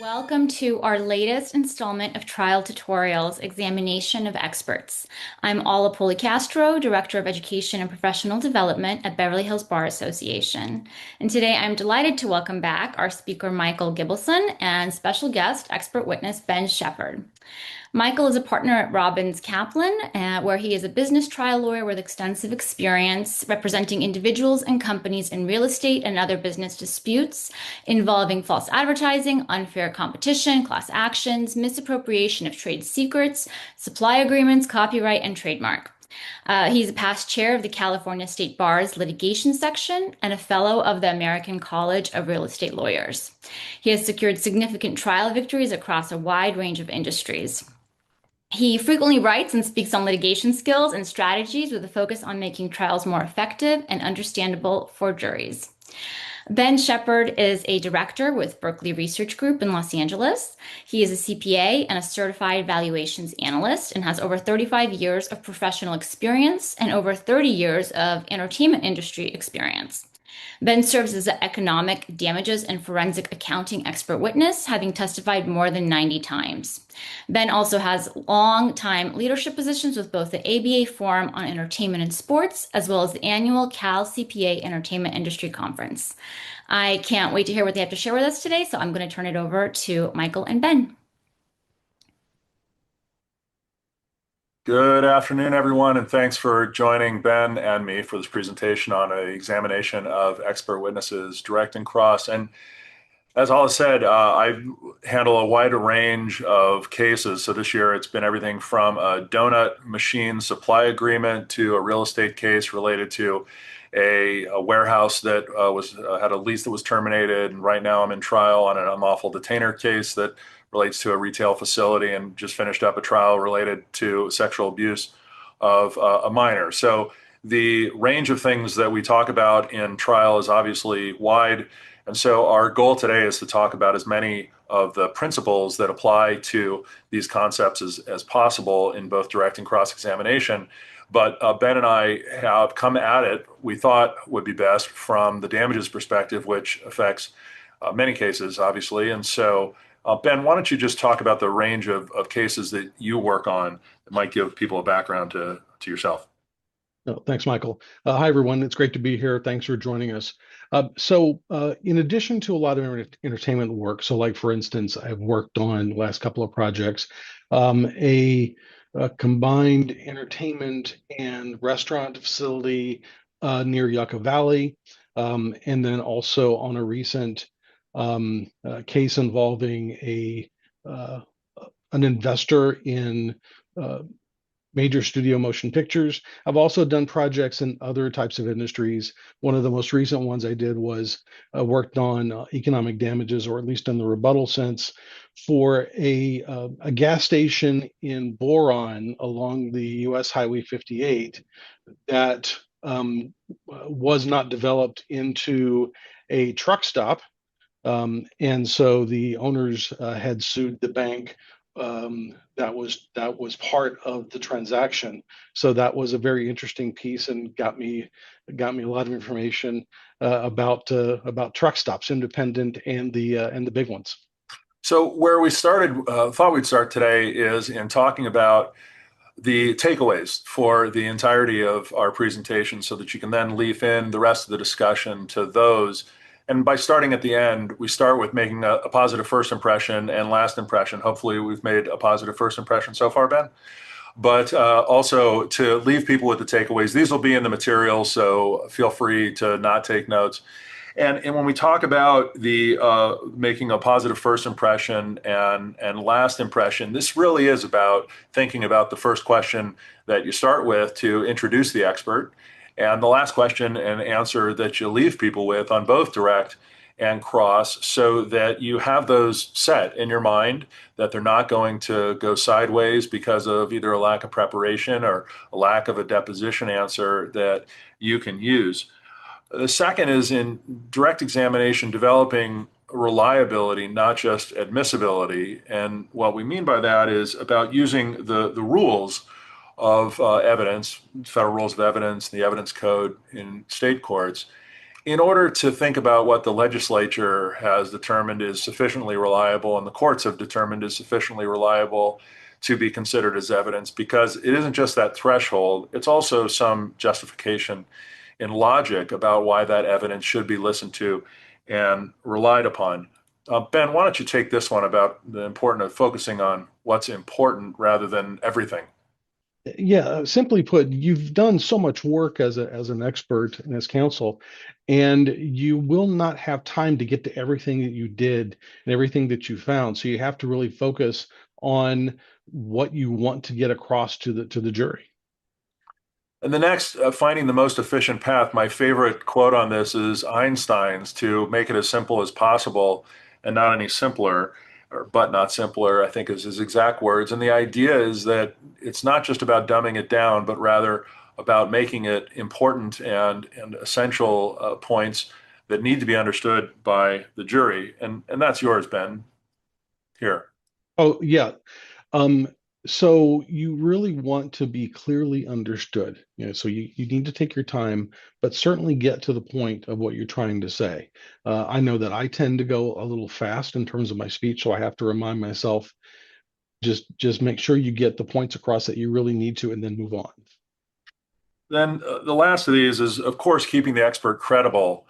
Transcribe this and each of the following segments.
Welcome to our latest installment of Trial Tutorials, Examination of Experts. I'm Ala Policastro, Director of Education and Professional Development at Beverly Hills Bar Association. And today I'm delighted to welcome back our speaker, Michael Geibelson, and special guest, expert witness, Ben Shepard. Michael is a partner at Robbins Kaplan, where he is a business trial lawyer with extensive experience representing individuals and companies in real estate and other business disputes involving false advertising, unfair competition, class actions, misappropriation of trade secrets, supply agreements, copyright, and trademark. He's a past chair of the California State Bar's litigation section and a fellow of the American College of Real Estate Lawyers. He has secured significant trial victories across a wide range of industries. He frequently writes and speaks on litigation skills and strategies with a focus on making trials more effective and understandable for juries. Ben Shepard is a director with Berkeley Research Group in Los Angeles. He is a CPA and a certified valuations analyst and has over 35 years of professional experience and over 30 years of entertainment industry experience. Ben serves as an economic damages and forensic accounting expert witness, having testified more than 90 times. Ben also has long-time leadership positions with both the ABA Forum on Entertainment and Sports, as well as the annual Cal CPA Entertainment Industry Conference. I can't wait to hear what they have to share with us today, so I'm going to turn it over to Michael and Ben. Good afternoon, everyone, and thanks for joining Ben and me for this presentation on an examination of expert witnesses, direct and cross. And as Alla said, I handle a wide range of cases. So this year it's been everything from a donut machine supply agreement to a real estate case related to a warehouse that had a lease that was terminated. And right now I'm in trial on an unlawful detainer case that relates to a retail facility, and just finished up a trial related to sexual abuse of a minor. So the range of things that we talk about in trial is obviously wide. And so our goal today is to talk about as many of the principles that apply to these concepts as possible in both direct and cross-examination. But Ben and I have come at it, we thought would be best from the damages perspective, which affects many cases, obviously. And so Ben, why don't you just talk about the range of cases that you work on that might give people a background to yourself? No, thanks, Michael. Hi, everyone. It's great to be here. Thanks for joining us. In addition to a lot of entertainment work, so like, for instance, I've worked on the last couple of projects, a combined entertainment and restaurant facility near Yucca Valley, and then also on a recent case involving an investor in major studio motion pictures. I've also done projects in other types of industries. One of the most recent ones I did was worked on economic damages, or at least in the rebuttal sense, for a gas station in Boron along the US Highway 58 that was not developed into a truck stop. And so the owners had sued the bank that was part of the transaction. So that was a very interesting piece and got me a lot of information about truck stops, independent and the big ones. So where we thought we'd start today is in talking about the takeaways for the entirety of our presentation, so that you can then leaf in the rest of the discussion to those. And by starting at the end, we start with making a positive first impression and last impression. Hopefully we've made a positive first impression so far, Ben. But also to leave people with the takeaways. These will be in the material, so feel free to not take notes. And when we talk about the making a positive first impression and last impression, this really is about thinking about the first question that you start with to introduce the expert, and the last question and answer that you leave people with on both direct and cross, so that you have those set in your mind, that they're not going to go sideways because of either a lack of preparation or a lack of a deposition answer that you can use. The second is in direct examination, developing reliability, not just admissibility. And what we mean by that is about using the rules of evidence, federal rules of evidence, the evidence code in state courts, in order to think about what the legislature has determined is sufficiently reliable and the courts have determined is sufficiently reliable to be considered as evidence, because it isn't just that threshold, it's also some justification in logic about why that evidence should be listened to and relied upon. Ben, why don't you take this one about the importance of focusing on what's important rather than everything? Yeah, simply put, you've done so much work as an expert and as counsel, and you will not have time to get to everything that you did and everything that you found. So you have to really focus on what you want to get across to the jury. And the next, finding the most efficient path. My favorite quote on this is Einstein's: to make it as simple as possible and not any simpler, or but not simpler, I think is his exact words. And the idea is that it's not just about dumbing it down, but rather about making it important and essential points that need to be understood by the jury. And that's yours, Ben, here. Oh, yeah. Um, so you really want to be clearly understood. So you need to take your time, but certainly get to the point of what you're trying to say. I know that I tend to go a little fast in terms of my speech, so I have to remind myself, just make sure you get the points across that you really need to, and then move on. Then the last of these is, of course, keeping the expert credible,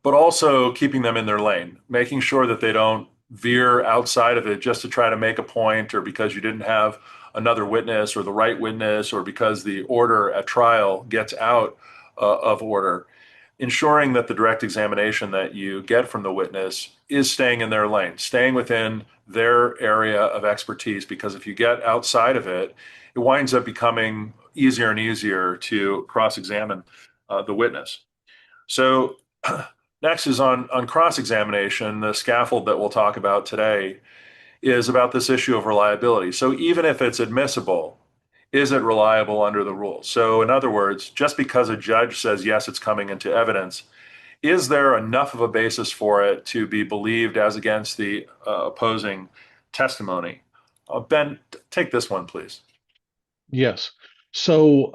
but also keeping them in their lane, making sure that they don't veer outside of it just to try to make a point, or because you didn't have another witness or the right witness, or because the order at trial gets out of order. Ensuring that the direct examination that you get from the witness is staying in their lane, staying within their area of expertise, because if you get outside of it, it winds up becoming easier and easier to cross-examine the witness. So next is on cross-examination. The scaffold that we'll talk about today is about this issue of reliability. So even if it's admissible, is it reliable under the rules? So in other words, just because a judge says, yes, it's coming into evidence, is there enough of a basis for it to be believed as against the opposing testimony? Ben, take this one, please. Yes. So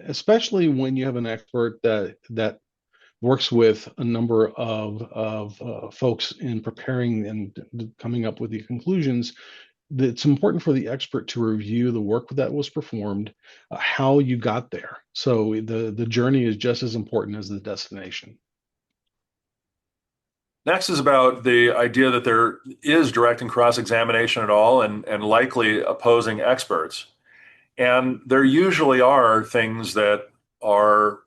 especially when you have an expert that works with a number of folks in preparing and coming up with the conclusions, it's important for the expert to review the work that was performed, how you got there. So the journey is just as important as the destination. Next is about the idea that there is direct and cross-examination at all, and likely opposing experts. And there usually are things that are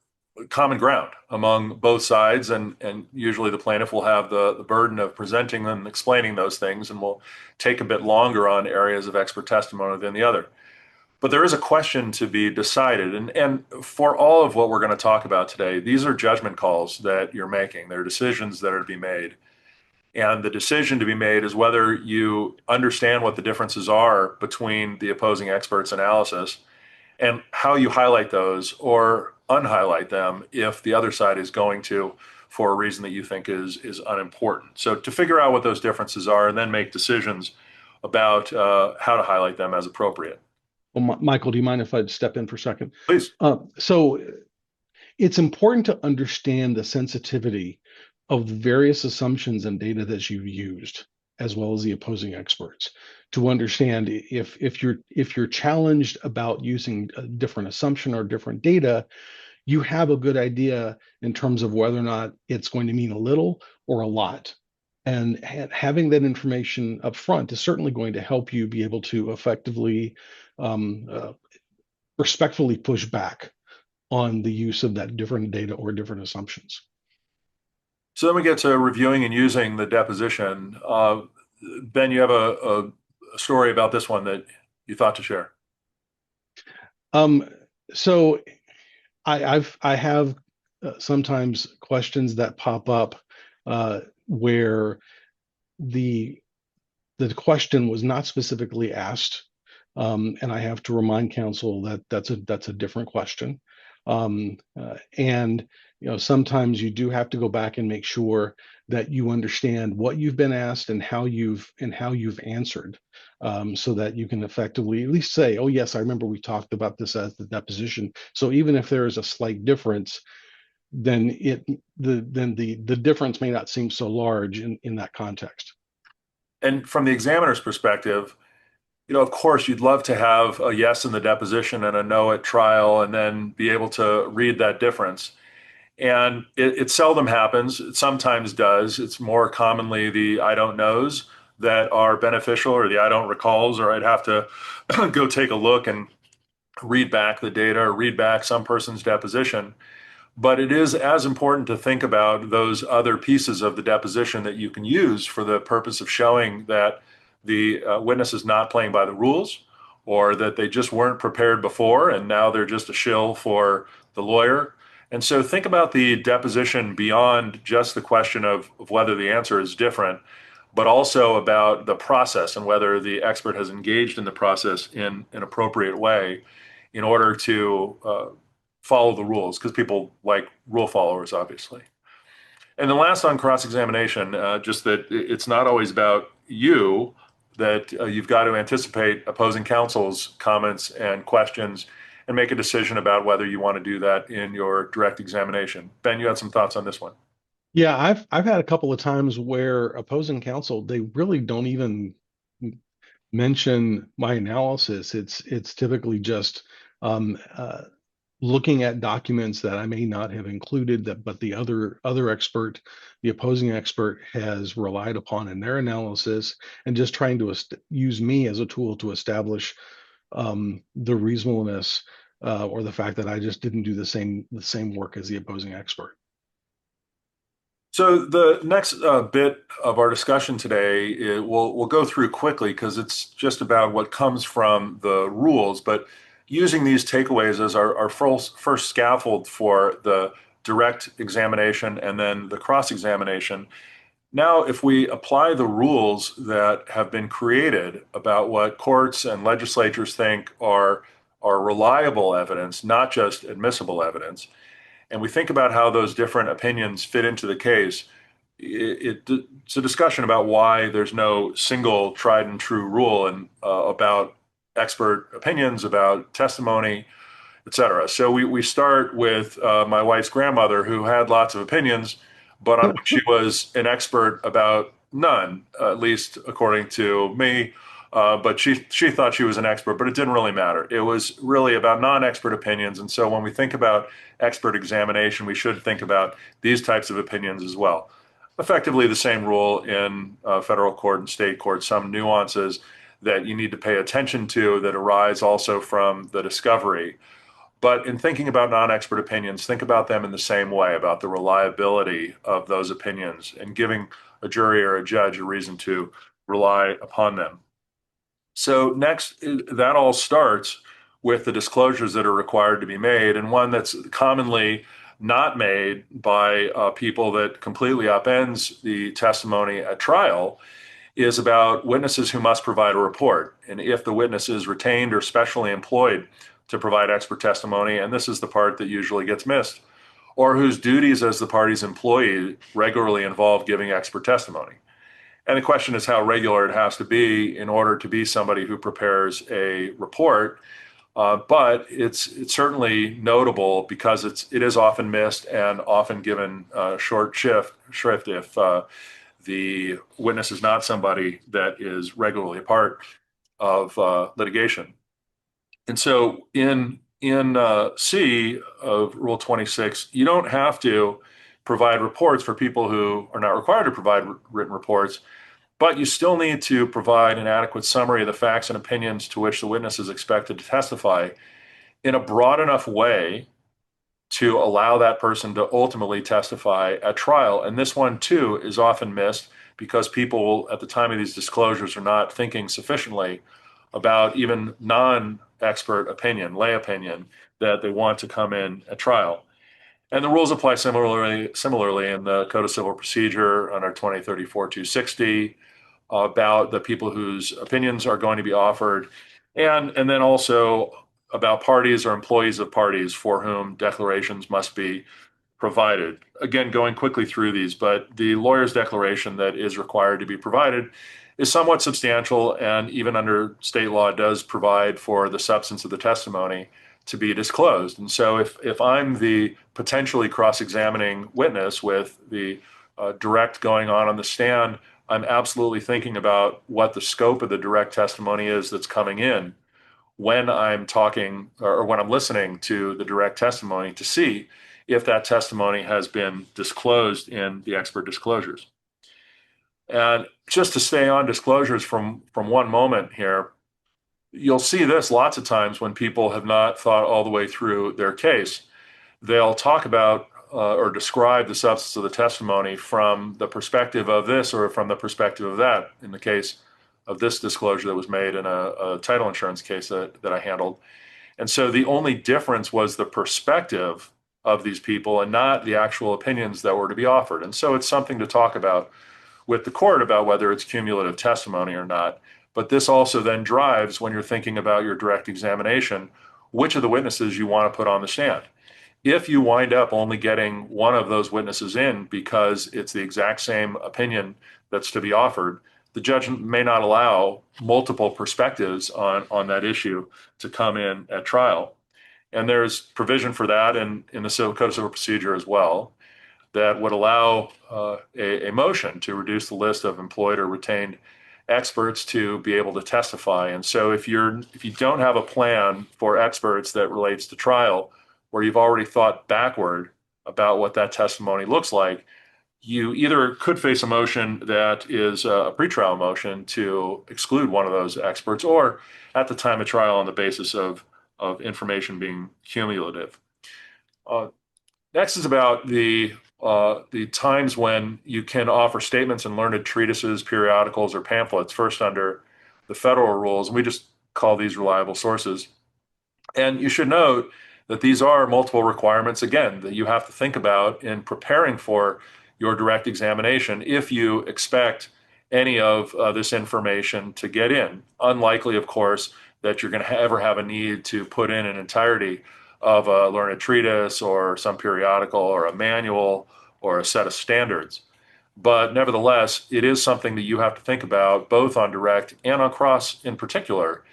common ground among both sides, and usually the plaintiff will have the burden of presenting them, explaining those things, and will take a bit longer on areas of expert testimony than the other. But there is a question to be decided. And for all of what we're going to talk about today, these are judgment calls that you're making. They're decisions that are to be made. And the decision to be made is whether you understand what the differences are between the opposing experts' analysis and how you highlight those or unhighlight them if the other side is going to, for a reason that you think is unimportant. So to figure out what those differences are and then make decisions about how to highlight them as appropriate. Well, Michael, do you mind if I step in for a second? Please. So it's important to understand the sensitivity of the various assumptions and data that you've used, as well as the opposing experts, to understand if you're challenged about using a different assumption or different data, you have a good idea in terms of whether or not it's going to mean a little or a lot. And having that information up front is certainly going to help you be able to effectively, respectfully push back on the use of that different data or different assumptions. So then we get to reviewing and using the deposition. Ben, you have a story about this one that you thought to share. So I have sometimes questions that pop up where the question was not specifically asked, and I have to remind counsel that that's a different question. And sometimes you do have to go back and make sure that you understand what you've been asked and how you've answered, so that you can effectively at least say, oh yes, I remember we talked about this as the deposition. So even if there is a slight difference, then the difference may not seem so large in that context. And from the examiner's perspective, of course, you'd love to have a yes in the deposition and a no at trial, and then be able to read that difference. And it seldom happens. It sometimes does. It's more commonly the I don't knows that are beneficial, or the I don't recalls, or I'd have to go take a look and read back the data or read back some person's deposition. But it is as important to think about those other pieces of the deposition that you can use for the purpose of showing that the witness is not playing by the rules, or that they just weren't prepared before and now they're just a shill for the lawyer. And so think about the deposition beyond just the question of whether the answer is different, but also about the process and whether the expert has engaged in the process in an appropriate way in order to follow the rules, because people like rule followers, obviously. And then last, on cross-examination, just that it's not always about you, that you've got to anticipate opposing counsel's comments and questions and make a decision about whether you want to do that in your direct examination. Ben, you had some thoughts on this one. Yeah, I've had a couple of times where opposing counsel, they really don't even mention my analysis. It's typically just um, uh, looking at documents that I may not have included, that but the other expert, the opposing expert, has relied upon in their analysis, and just trying to use me as a tool to establish the reasonableness, or the fact that I just didn't do the same work as the opposing expert. So the next bit of our discussion today, we'll go through quickly because it's just about what comes from the rules, but using these takeaways as our first scaffold for the direct examination and then the cross-examination. Now, if we apply the rules that have been created about what courts and legislatures think are reliable evidence, not just admissible evidence, and we think about how those different opinions fit into the case, it's a discussion about why there's no single tried and true rule, and about expert opinions, about testimony, etc. So we start with my wife's grandmother, who had lots of opinions, but on which she was an expert about none, at least according to me. But she thought she was an expert, but it didn't really matter. It was really about non-expert opinions. And so when we think about expert examination, we should think about these types of opinions as well. Effectively the same rule in federal court and state court, some nuances that you need to pay attention to that arise also from the discovery. But in thinking about non-expert opinions, think about them in the same way, about the reliability of those opinions and giving a jury or a judge a reason to rely upon them. So next, that all starts with the disclosures that are required to be made, and one that's commonly not made by people that completely upends the testimony at trial is about witnesses who must provide a report. And if the witness is retained or specially employed to provide expert testimony, and this is the part that usually gets missed, or whose duties as the party's employee regularly involve giving expert testimony. And the question is how regular it has to be in order to be somebody who prepares a report. But it's certainly notable because it is often missed and often given short shrift if the witness is not somebody that is regularly a part of litigation. And so in C of Rule 26, you don't have to provide reports for people who are not required to provide written reports, but you still need to provide an adequate summary of the facts and opinions to which the witness is expected to testify in a broad enough way to allow that person to ultimately testify at trial. And this one, too, is often missed because people at the time of these disclosures are not thinking sufficiently about even non-expert opinion, lay opinion, that they want to come in at trial. And the rules apply similarly in the Code of Civil Procedure under 2034-260 about the people whose opinions are going to be offered, and then also about parties or employees of parties for whom declarations must be provided. Again, going quickly through these, but the lawyer's declaration that is required to be provided is somewhat substantial, and even under state law does provide for the substance of the testimony to be disclosed. And so if I'm the potentially cross-examining witness with the direct going on the stand, I'm absolutely thinking about what the scope of the direct testimony is that's coming in when I'm talking or when I'm listening to the direct testimony to see if that testimony has been disclosed in the expert disclosures. And just to stay on disclosures from one moment here, you'll see this lots of times when people have not thought all the way through their case. They'll talk about or describe the substance of the testimony from the perspective of this or from the perspective of that. In the case of this disclosure that was made in a title insurance case that I handled. And so the only difference was the perspective of these people and not the actual opinions that were to be offered. And so it's something to talk about with the court about whether it's cumulative testimony or not. But this also then drives, when you're thinking about your direct examination, which of the witnesses you want to put on the stand. If you wind up only getting one of those witnesses in because it's the exact same opinion that's to be offered, the judge may not allow multiple perspectives on that issue to come in at trial. And there's provision for that in the Code of Civil Procedure as well that would allow a motion to reduce the list of employed or retained experts to be able to testify. And so if you don't have a plan for experts that relates to trial, where you've already thought backward about what that testimony looks like, you either could face a motion that is a pretrial motion to exclude one of those experts, or at the time of trial on the basis of information being cumulative. Next is about the times when you can offer statements in learned treatises, periodicals, or pamphlets, first under the federal rules. And we just call these reliable sources. And you should note that these are multiple requirements, again, that you have to think about in preparing for your direct examination if you expect any of this information to get in. Unlikely, of course, that you're going to ever have a need to put in an entirety of a learned treatise or some periodical or a manual or a set of standards. But nevertheless, it is something that you have to think about both on direct and on cross in particular,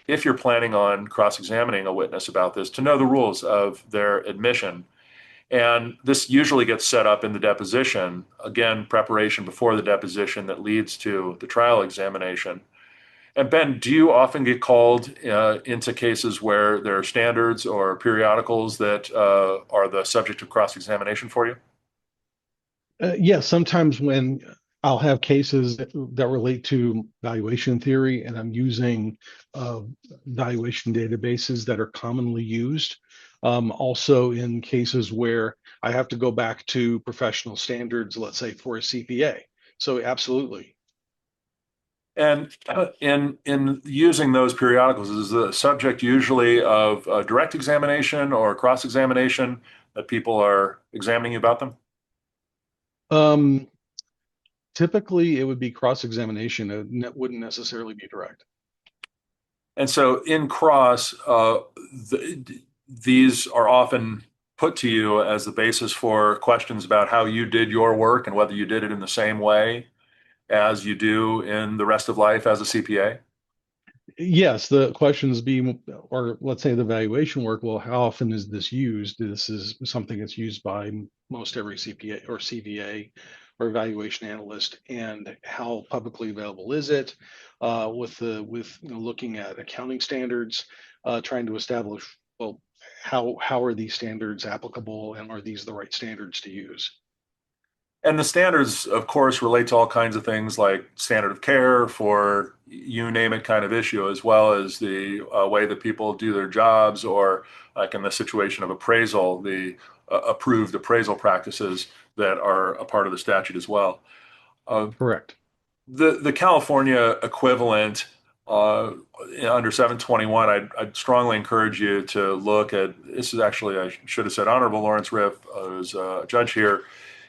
if you're planning on cross-examining a witness about this, to know the rules of their admission. And this usually gets set up in the deposition, again, preparation before the deposition that leads to the trial examination. And Ben, do you often get called into cases where there are standards or periodicals that are the subject of cross-examination for you? Yes, sometimes when I'll have cases that relate to valuation theory, and I'm using valuation databases that are commonly used. Also, in cases where I have to go back to professional standards, let's say for a CPA. So, absolutely. And in using those periodicals, is the subject usually of direct examination or cross-examination that people are examining you about them? Um, Typically, it would be cross-examination. It wouldn't necessarily be direct. And so in cross, these are often put to you as the basis for questions about how you did your work and whether you did it in the same way as you do in the rest of life as a CPA. Yes, the questions be, or let's say the valuation work, well, how often is this used? This is something that's used by most every CPA or CVA or valuation analyst, and how publicly available is it? With looking at accounting standards, trying to establish, well, how are these standards applicable, and are these the right standards to use? And the standards, of course, relate to all kinds of things like standard of care for you name it kind of issue, as well as the way that people do their jobs, or like in the situation of appraisal, the approved appraisal practices that are a part of the statute as well. Uh, Correct. the California equivalent under 721, I'd strongly encourage you to look at. This is actually, I should have said, Honorable Lawrence Riff, who's a judge here,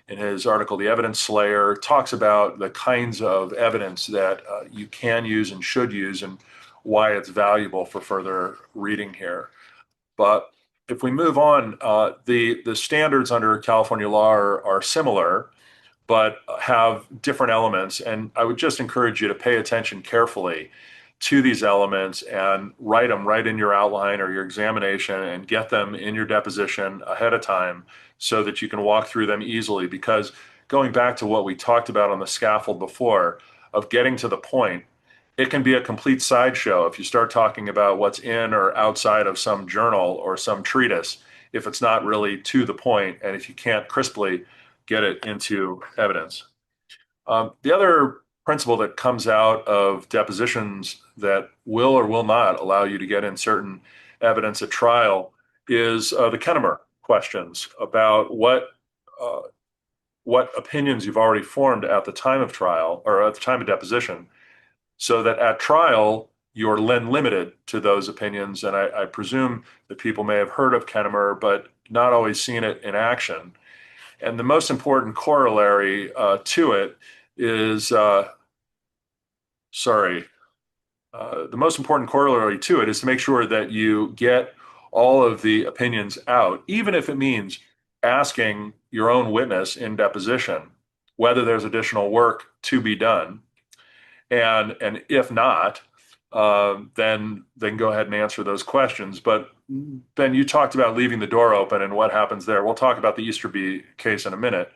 in his article, The Evidence Slayer, talks about the kinds of evidence that you can use and should use and why it's valuable for further reading here. But if we move on, the standards under California law are similar, but have different elements. And I would just encourage you to pay attention carefully to these elements and write them right in your outline or your examination and get them in your deposition ahead of time so that you can walk through them easily. Because going back to what we talked about on the scaffold before, of getting to the point, it can be a complete sideshow if you start talking about what's in or outside of some journal or some treatise, if it's not really to the point and if you can't crisply get it into evidence. The other principle that comes out of depositions that will or will not allow you to get in certain evidence at trial is the Kennemer questions about uh, what opinions you've already formed at the time of trial or at the time of deposition, so that at trial you're then limited to those opinions. And I presume that people may have heard of Kennemer, but not always seen it in action. And the most important corollary to it is, the most important corollary to it is to make sure that you get all of the opinions out, even if it means asking your own witness in deposition whether there's additional work to be done. And if not, then go ahead and answer those questions. But Ben, you talked about leaving the door open and what happens there. We'll talk about the Easterby case in a minute.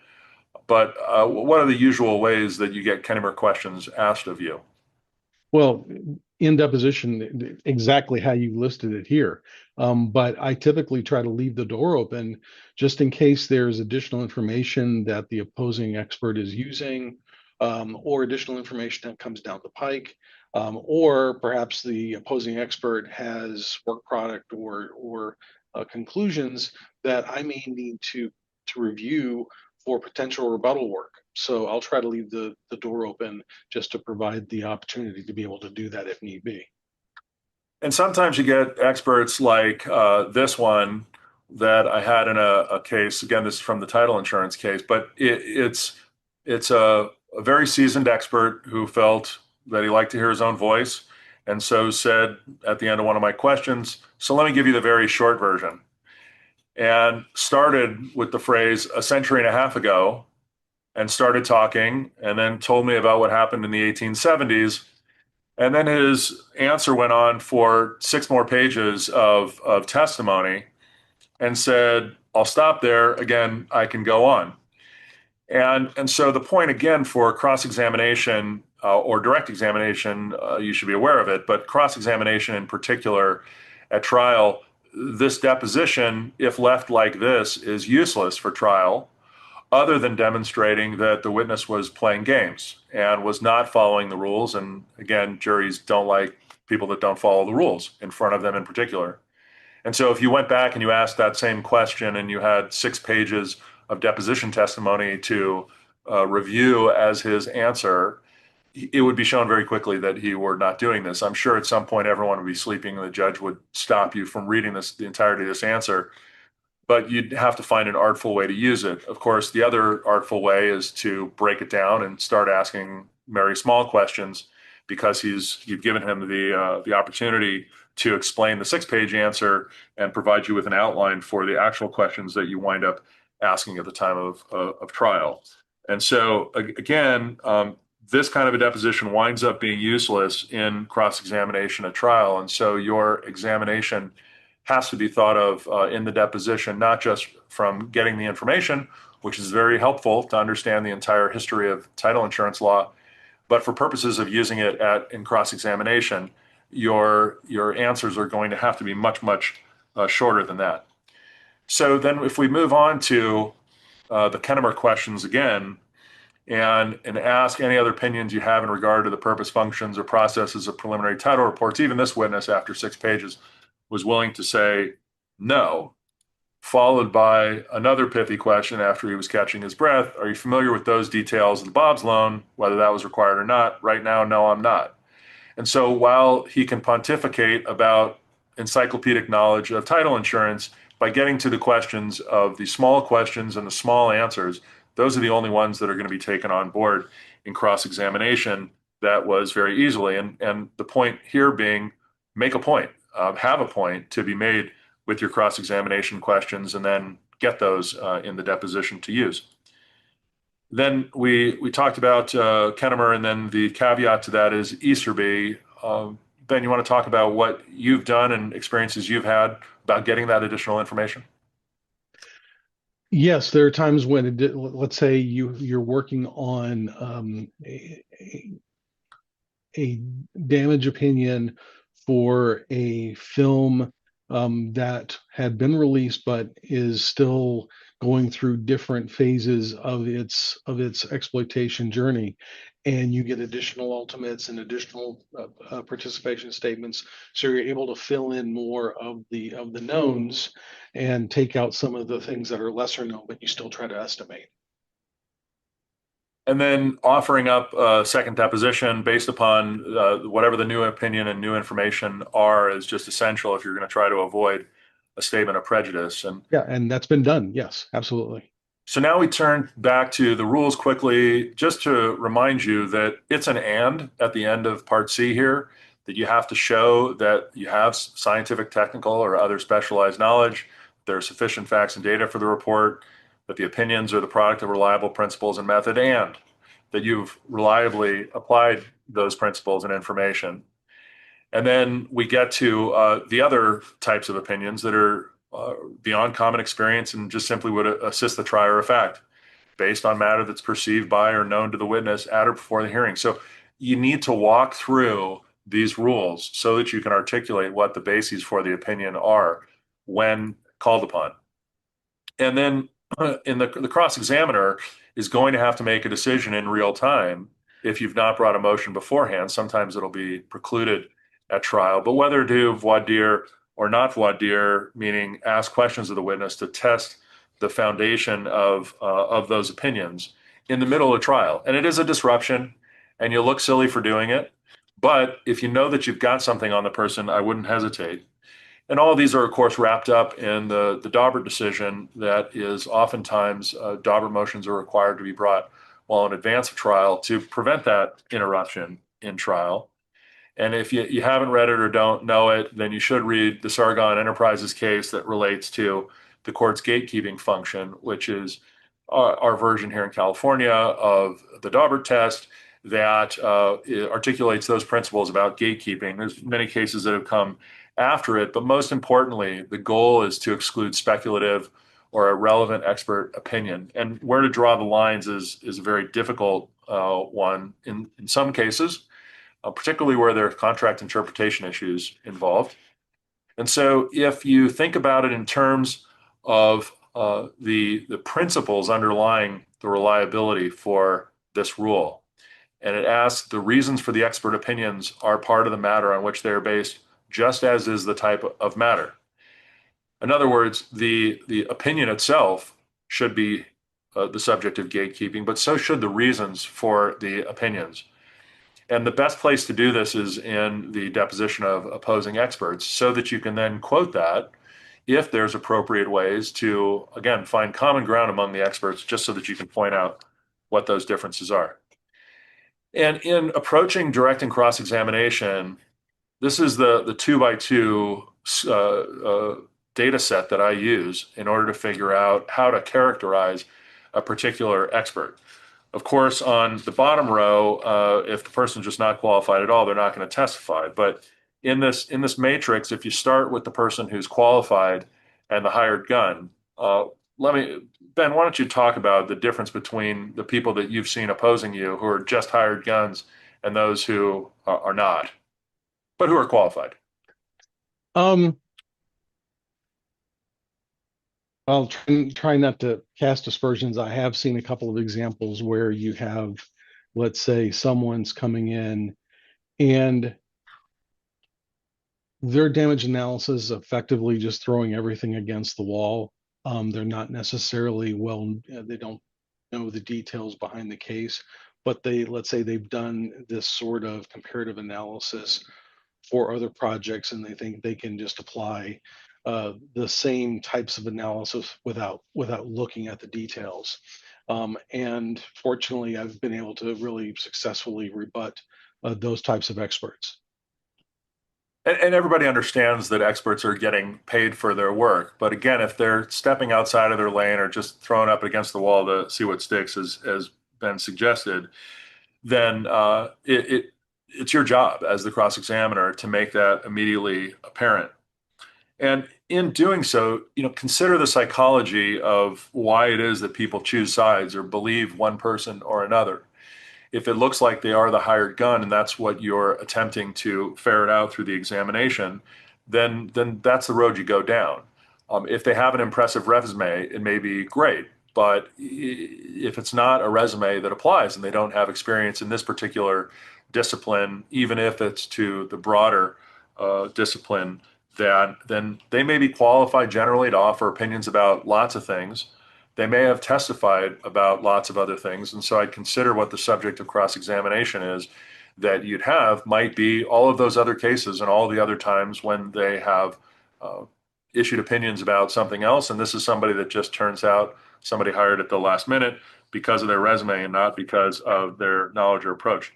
But what are the usual ways that you get Kennemer questions asked of you? Well, in deposition, exactly how you listed it here. But I typically try to leave the door open just in case there's additional information that the opposing expert is using, or additional information that comes down the pike, or perhaps the opposing expert has work product or conclusions that I may need to review for potential rebuttal work. So I'll try to leave the door open just to provide the opportunity to be able to do that if need be. And sometimes you get experts like this one that I had in a case. Again, this is from the title insurance case, but it's a very seasoned expert who felt that he liked to hear his own voice, and so said at the end of one of my questions, "So let me give you the very short version," and started with the phrase "a century and a half ago," and started talking, and then told me about what happened in the 1870s. And then his answer went on for 6 more pages of testimony and said, "I'll stop there. Again, I can go on." And so the point again for cross-examination or direct examination, you should be aware of it, but cross-examination in particular at trial, this deposition, if left like this, is useless for trial, other than demonstrating that the witness was playing games and was not following the rules. And again, juries don't like people that don't follow the rules in front of them in particular. And so if you went back and you asked that same question and you had 6 pages of deposition testimony to review as his answer, it would be shown very quickly that he were not doing this. I'm sure at some point everyone would be sleeping and the judge would stop you from reading the entirety of this answer, but you'd have to find an artful way to use it. Of course, the other artful way is to break it down and start asking very small questions, because you've given him the opportunity to explain the 6 page answer and provide you with an outline for the actual questions that you wind up asking at the time of trial. And so again, this kind of a deposition winds up being useless in cross-examination at trial. And so your examination has to be thought of in the deposition, not just from getting the information, which is very helpful to understand the entire history of title insurance law, but for purposes of using it in cross-examination, your answers are going to have to be much, much shorter than that. So then if we move on to the Kennemer questions again, and ask any other opinions you have in regard to the purpose, functions, or processes of preliminary title reports, even this witness, after 6 pages, was willing to say no, followed by another pithy question after he was catching his breath. "Are you familiar with those details of the Bob's loan, whether that was required or not?" "Right now, no, I'm not." And so while he can pontificate about encyclopedic knowledge of title insurance, by getting to the questions of the small questions and the small answers, those are the only ones that are going to be taken on board in cross-examination. That was very easily. And the point here being, make a point, have a point to be made with your cross-examination questions, and then get those in the deposition to use. Then we talked about Kennemer, and then the caveat to that is Easterby. Ben, you want to talk about what you've done and experiences you've had about getting that additional information? Yes, there are times when let's say you're working on a damage opinion for a film that had been released but is still going through different phases of its exploitation journey, and you get additional ultimates and additional participation statements, so you're able to fill in more of the knowns and take out some of the things that are lesser known, but you still try to estimate. And then offering up a second deposition based upon whatever the new opinion and new information are is just essential if you're going to try to avoid a statement of prejudice. And Yeah, and that's been done. Yes, absolutely. so now we turn back to the rules quickly, just to remind you that it's an and at the end of Part C here, that you have to show that you have scientific, technical, or other specialized knowledge, there are sufficient facts and data for the report, that the opinions are the product of reliable principles and method, and that you've reliably applied those principles and information. And then we get to the other types of opinions that are beyond common experience and just simply would assist the trier of fact based on matter that's perceived by or known to the witness at or before the hearing. So you need to walk through these rules so that you can articulate what the bases for the opinion are when called upon. And then the cross-examiner is going to have to make a decision in real time. If you've not brought a motion beforehand, sometimes it'll be precluded at trial. But whether to voir dire or not voir dire, meaning ask questions of the witness to test the foundation of those opinions in the middle of trial. And it is a disruption, and you'll look silly for doing it. But if you know that you've got something on the person, I wouldn't hesitate. And all of these are, of course, wrapped up in the Daubert decision that is oftentimes Daubert motions are required to be brought well in advance of trial to prevent that interruption in trial. And if you haven't read it or don't know it, then you should read the Sargon Enterprises case that relates to the court's gatekeeping function, which is our version here in California of the Daubert test that articulates those principles about gatekeeping. There's many cases that have come after it, but most importantly, the goal is to exclude speculative or irrelevant expert opinion. And where to draw the lines is a very difficult one in some cases, particularly where there are contract interpretation issues involved. And so if you think about it in terms of the principles underlying the reliability for this rule, and it asks the reasons for the expert opinions are part of the matter on which they are based, just as is the type of matter. In other words, the opinion itself should be the subject of gatekeeping, but so should the reasons for the opinions. And the best place to do this is in the deposition of opposing experts so that you can then quote that if there's appropriate ways to, again, find common ground among the experts, just so that you can point out what those differences are. And in approaching direct and cross-examination, this is the two by two data set that I use in order to figure out how to characterize a particular expert. Of course, on the bottom row, if the person's just not qualified at all, they're not going to testify. But in this matrix, if you start with the person who's qualified and the hired gun, Ben, why don't you talk about the difference between the people that you've seen opposing you who are just hired guns and those who are not, but who are qualified? Um, I'll try not to cast aspersions. I have seen a couple of examples where you have, let's say, someone's coming in and their damage analysis is effectively just throwing everything against the wall. They're not necessarily they don't know the details behind the case, but let's say they've done this sort of comparative analysis for other projects, and they think they can just apply the same types of analysis without looking at the details. And fortunately, I've been able to really successfully rebut those types of experts. And everybody understands that experts are getting paid for their work. But again, if they're stepping outside of their lane or just throwing up against the wall to see what sticks, as Ben suggested, then it's your job as the cross-examiner to make that immediately apparent. And in doing so, consider the psychology of why it is that people choose sides or believe one person or another. If it looks like they are the hired gun and that's what you're attempting to ferret out through the examination, then that's the road you go down. If they have an impressive resume, it may be great. But if it's not a resume that applies and they don't have experience in this particular discipline, even if it's to the broader discipline, then they may be qualified generally to offer opinions about lots of things. They may have testified about lots of other things. And so I'd consider what the subject of cross-examination is that you'd have might be all of those other cases and all the other times when they have uh, issued opinions about something else. And this is somebody that just turns out somebody hired at the last minute because of their resume and not because of their knowledge or approach.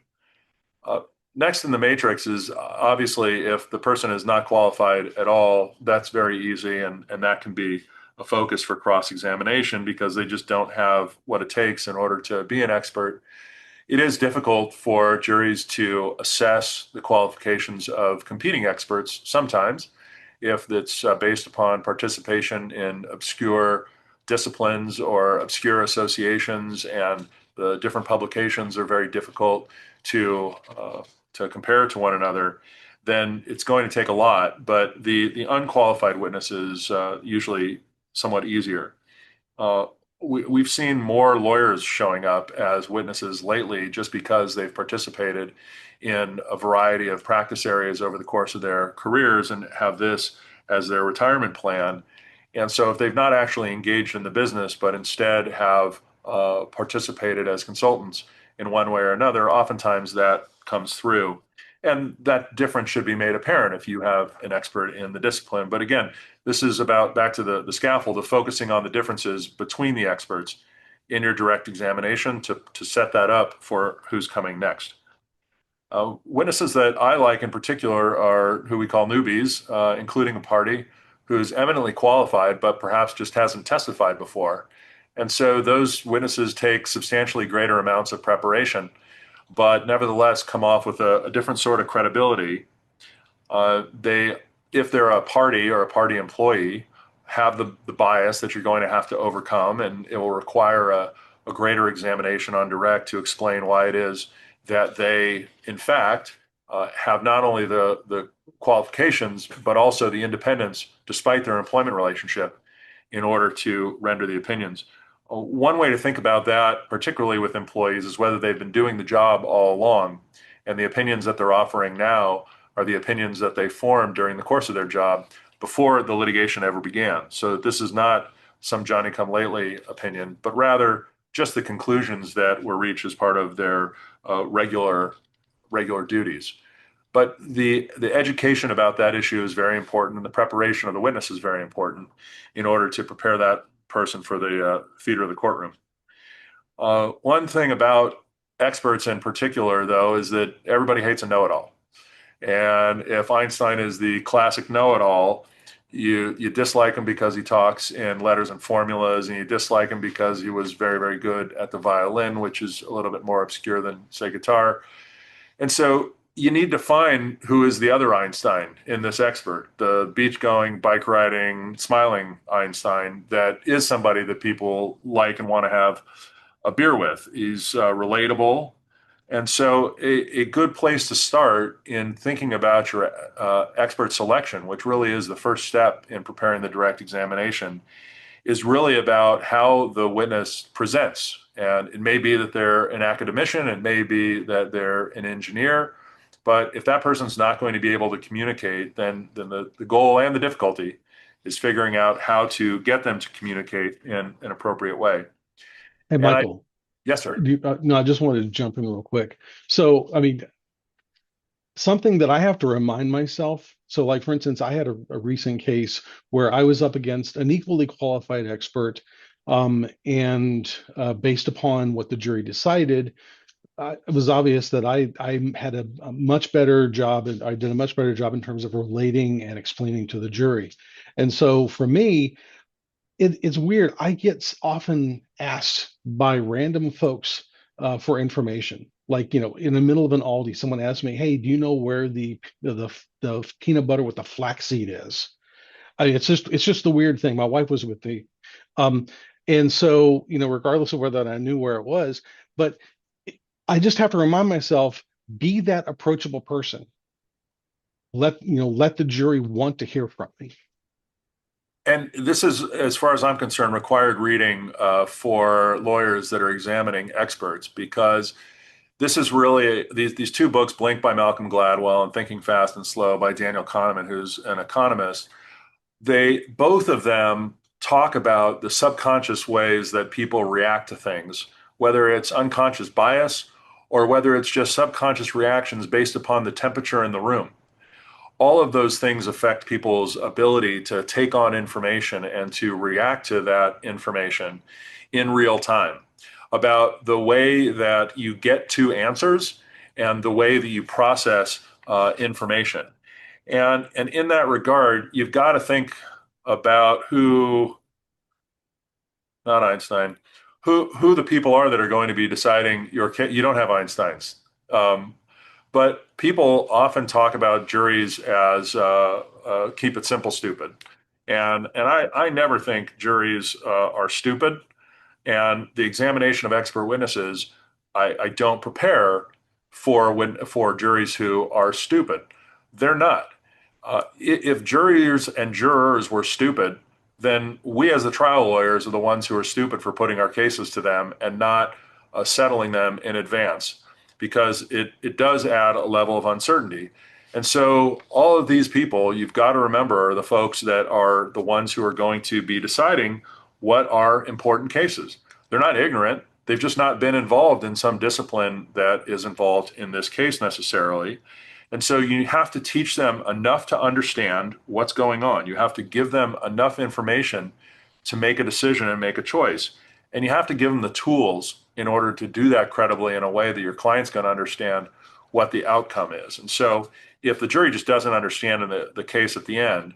Uh, Next in the matrix is obviously if the person is not qualified at all, that's very easy, and that can be a focus for cross-examination because they just don't have what it takes in order to be an expert. It is difficult for juries to assess the qualifications of competing experts sometimes if it's based upon participation in obscure disciplines or obscure associations, and the different publications are very difficult to compare to one another. Then it's going to take a lot. But the unqualified witness is usually somewhat easier. Uh, we've seen more lawyers showing up as witnesses lately just because they've participated in a variety of practice areas over the course of their careers and have this as their retirement plan. And so if they've not actually engaged in the business, but instead have participated as consultants in one way or another, oftentimes that comes through. And that difference should be made apparent if you have an expert in the discipline. But again, this is about back to the scaffold of focusing on the differences between the experts in your direct examination to set that up for who's coming next. Witnesses that I like in particular are who we call newbies, including a party who's eminently qualified, but perhaps just hasn't testified before. And so those witnesses take substantially greater amounts of preparation, but nevertheless come off with a different sort of credibility. They, if they're a party or a party employee, have the bias that you're going to have to overcome, and it will require a greater examination on direct to explain why it is that they, in fact, have not only the qualifications, but also the independence, despite their employment relationship, in order to render the opinions. One way to think about that, particularly with employees, is whether they've been doing the job all along, and the opinions that they're offering now are the opinions that they formed during the course of their job before the litigation ever began. So this is not some Johnny-come-lately opinion, but rather just the conclusions that were reached as part of their regular duties. But the education about that issue is very important, and the preparation of the witness is very important in order to prepare that person for the theater of the courtroom. One thing about experts in particular, though, is that everybody hates a know-it-all. And if Einstein is the classic know-it-all, you dislike him because he talks in letters and formulas, and you dislike him because he was very, very good at the violin, which is a little bit more obscure than, say, guitar. And so you need to find who is the other Einstein in this expert, the beach-going, bike riding, smiling Einstein that is somebody that people like and want to have a beer with. He's relatable. And so a good place to start in thinking about your expert selection, which really is the first step in preparing the direct examination, is really about how the witness presents. And it may be that they're an academician, it may be that they're an engineer, but if that person's not going to be able to communicate, then the goal and the difficulty is figuring out how to get them to communicate in an appropriate way. Hey, And Michael, yes, sir. no, I just wanted to jump in real quick. So, I mean, something that I have to remind myself. So, like, for instance, I had a recent case where I was up against an equally qualified expert. And based upon what the jury decided, it was obvious that I had a much better job, and I did a much better job in terms of relating and explaining to the jury. And so for me, it's weird. I get often asked by random folks for information. Like, in the middle of an Aldi, someone asked me, "Hey, do you know where the peanut butter with the flaxseed is?" I mean, it's just the weird thing. My wife was with me, um, and so regardless of whether I knew where it was, but I just have to remind myself, be that approachable person. Let the jury want to hear from me. And this is, as far as I'm concerned, required reading for lawyers that are examining experts, because this is really these two books, Blink by Malcolm Gladwell and Thinking Fast and Slow by Daniel Kahneman, who's an economist. They both of them talk about the subconscious ways that people react to things, whether it's unconscious bias or whether it's just subconscious reactions based upon the temperature in the room. All of those things affect people's ability to take on information and to react to that information in real time, about the way that you get to answers and the way that you process information. And in that regard, you've got to think about who, not Einstein, who the people are that are going to be deciding your case. You don't have Einstein's. Um, but people often talk about juries as keep it simple, stupid. And I never think juries are stupid. And the examination of expert witnesses, I don't prepare for juries who are stupid. They're not. If juries and jurors were stupid, then we as the trial lawyers are the ones who are stupid for putting our cases to them and not settling them in advance, because it does add a level of uncertainty. And so all of these people, you've got to remember, are the folks that are the ones who are going to be deciding what are important cases. They're not ignorant. They've just not been involved in some discipline that is involved in this case necessarily. And so you have to teach them enough to understand what's going on. You have to give them enough information to make a decision and make a choice. And you have to give them the tools in order to do that credibly in a way that your client's going to understand what the outcome is. And so if the jury just doesn't understand in the case at the end,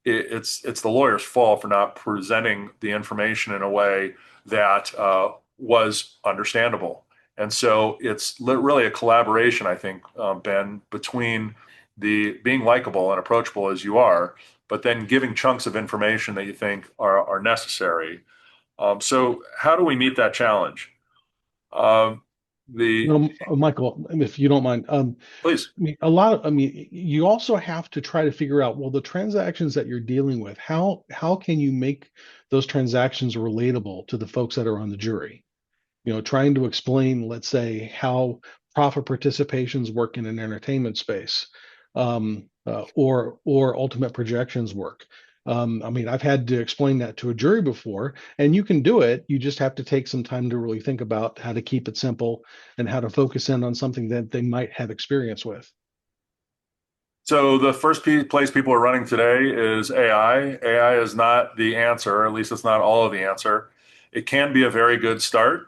it's the lawyer's fault for not presenting the information in a way that was understandable. And so it's really a collaboration, I think, Ben, between the being likable and approachable as you are, but then giving chunks of information that you think are necessary. So how do we meet that challenge? Um, the Michael, if you don't mind, Please. you also have to try to figure out, well, the transactions that you're dealing with, how can you make those transactions relatable to the folks that are on the jury? Trying to explain, let's say, how profit participations work in an entertainment space, or ultimate projections work. I've had to explain that to a jury before, and you can do it. You just have to take some time to really think about how to keep it simple and how to focus in on something that they might have experience with. So the first place people are running today is AI. AI is not the answer, or at least it's not all of the answer. It can be a very good start.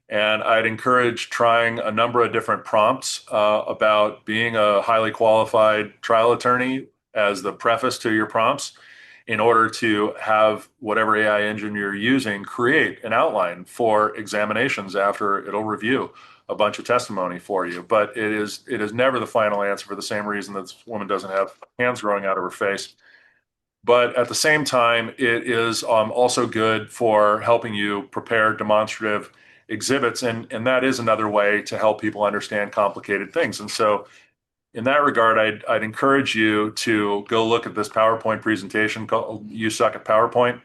And I'd encourage trying a number of different prompts about being a highly qualified trial attorney as the preface to your prompts, in order to have whatever AI engine you're using create an outline for examinations after it'll review a bunch of testimony for you. But it is never the final answer, for the same reason that this woman doesn't have hands growing out of her face. But at the same time, it is also good for helping you prepare demonstrative exhibits. And that is another way to help people understand complicated things. And so, in that regard, I'd encourage you to go look at this PowerPoint presentation called You Suck at PowerPoint.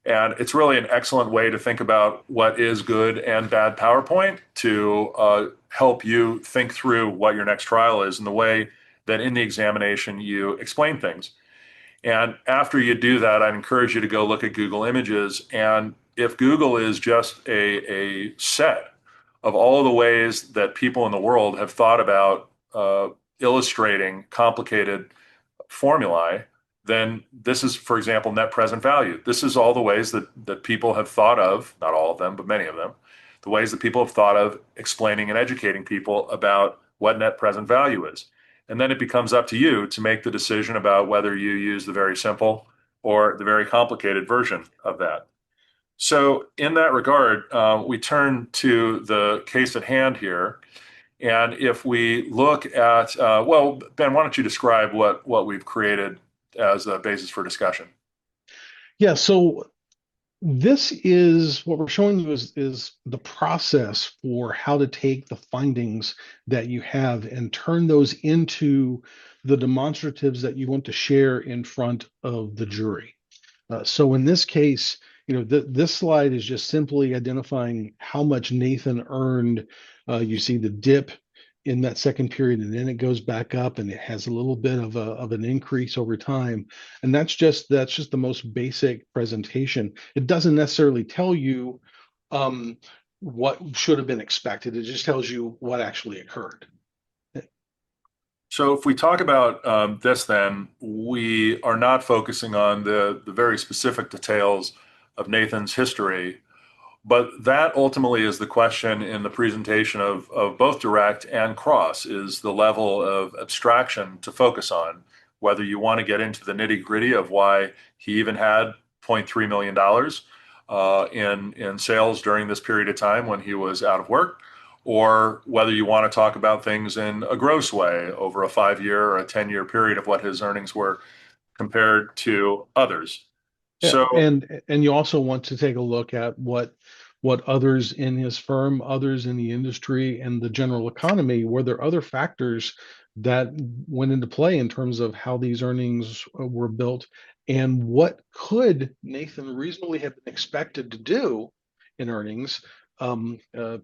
And it's really an excellent way to think about what is good and bad PowerPoint, to help you think through what your next trial is and the way that in the examination you explain things. And after you do that, I'd encourage you to go look at Google Images. And if Google is just a set of all of the ways that people in the world have thought about illustrating complicated formulae, then this is, for example, net present value. This is all the ways that people have thought of, not all of them, but many of them, the ways that people have thought of explaining and educating people about what net present value is. And then it becomes up to you to make the decision about whether you use the very simple or the very complicated version of that. So, in that regard, we turn to the case at hand here. And if we look at, well, Ben, why don't you describe what we've created as a basis for discussion? Yeah, so this is what we're showing you is the process for how to take the findings that you have and turn those into the demonstratives that you want to share in front of the jury. So in this case, this slide is just simply identifying how much Nathan earned. You see the dip in that second period, and then it goes back up, and it has a little bit of an increase over time. And that's just the most basic presentation. It doesn't necessarily tell you um, what should have been expected. It just tells you what actually occurred. So if we talk about this, then we are not focusing on the very specific details of Nathan's history, but that ultimately is the question in the presentation of both direct and cross, is the level of abstraction to focus on, whether you want to get into the nitty gritty of why he even had $0.3 million in sales during this period of time when he was out of work, or whether you want to talk about things in a gross way over a 5 year or a 10-year period of what his earnings were compared to others. Yeah, So and you also want to take a look at what others in his firm, others in the industry, and the general economy, were there other factors that went into play in terms of how these earnings were built, and what could Nathan reasonably have been expected to do in earnings,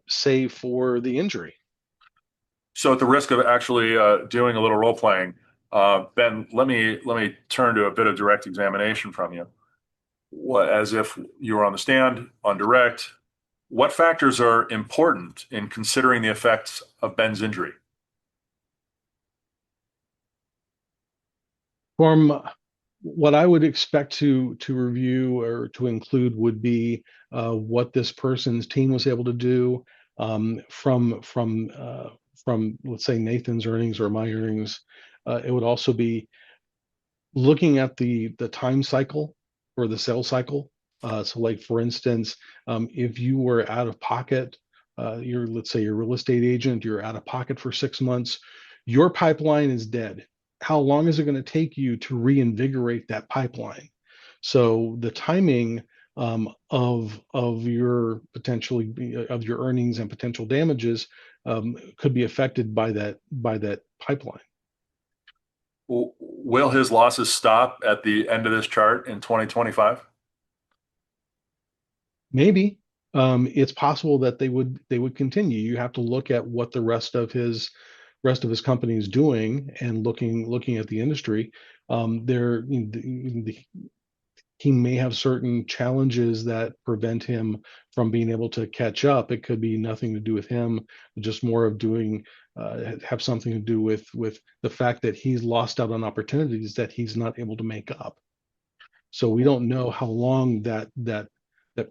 save for the injury? So, at the risk of actually doing a little role playing, Ben, let me turn to a bit of direct examination from you. As if you were on the stand on direct, what factors are important in considering the effects of Ben's injury? From what I would expect to review or to include would be what this person's team was able to do, from let's say Nathan's earnings or my earnings. It would also be looking at the time cycle or the sales cycle. So, like for instance, if you were out of pocket, you're, let's say, you're a real estate agent, you're out of pocket for 6 months, your pipeline is dead. How long is it going to take you to reinvigorate that pipeline? So the timing of your potentially of your earnings and potential damages could be affected by that pipeline. Will his losses stop at the end of this chart in 2025? Maybe it's possible that they would continue. You have to look at what the rest of his company is doing, and looking at the industry. There, he may have certain challenges that prevent him from being able to catch up. It could be nothing to do with him, just more of doing have something to do with the fact that he's lost out on opportunities that he's not able to make up. So we don't know how long that